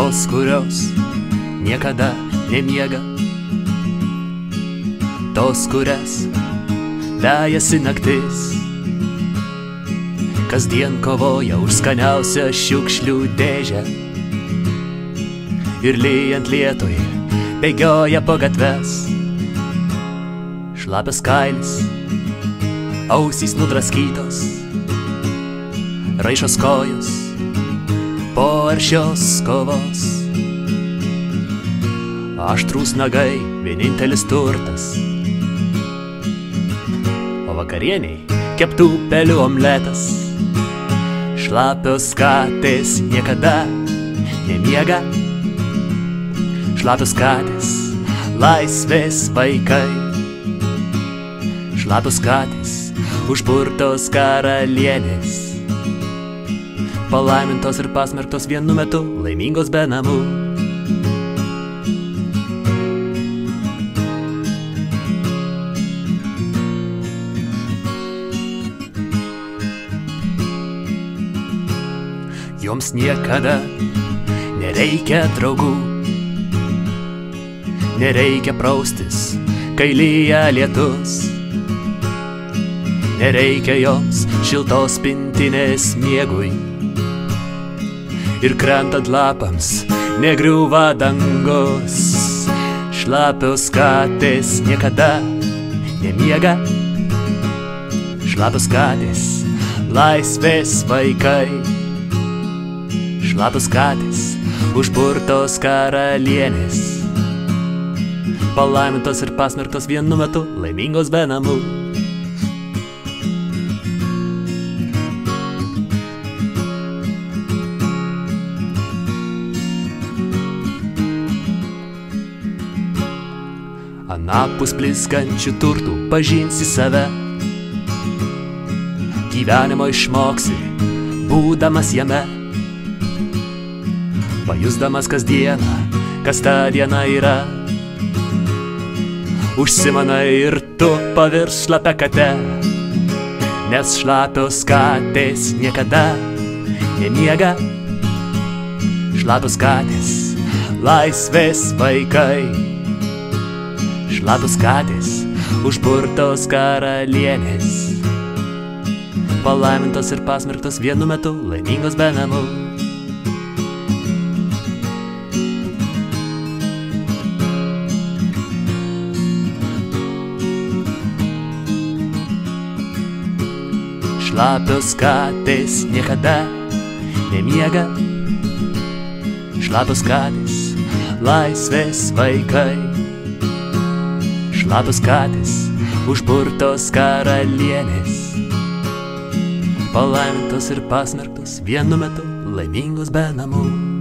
tos, kurios niekada nemiega, tos, kurias vejasi naktis, kasdien kovoja už skaniausią šiukšlių dėžę ir lyjant lietui bėgioja po gatves. Šlapias kailis, ausys nudraskytos, raišos kojos po aršios kovos. Aštrūs nagai vienintelis turtas, o vakarieniai keptų pelių omletas. Šlapios katės niekada nemiega, šlapios katės laisvės vaikai, šlapios katės užburtos karalienės, palaimintos ir pasmerktos vienu metu, laimingos be namų. Joms niekada nereikia draugų, nereikia praustis, kai lyja lietus, nereikia joms šiltos pintinės miegui, ir krentant lapams negriūva dangus. Šlapios katės niekada nemiega, šlapios katės laisvės vaikai, šlapios katės užburtos karalienės, palaimintos ir pasmerktos vienu metu, laimingos be namų. Anapus blizgančių turtų pažinsi save, gyvenimo išmoksi, būdamas jame, pajusdamas kasdieną, kas ta diena yra. Užsimanai ir tu pavirs šlapia kate, nes šlapios katės niekada nemiega, šlapios katės laisvės vaikai, šlapios katės užburtos karalienės, palaimintos ir pasmerktos vienu metu, laimingos be namų. Šlapios katės niekada nemiega, šlapios katės laisvės vaikai, šlapios katės užburtos karalienės, palaimintos ir pasmerktos vienu metu, laimingos be namų.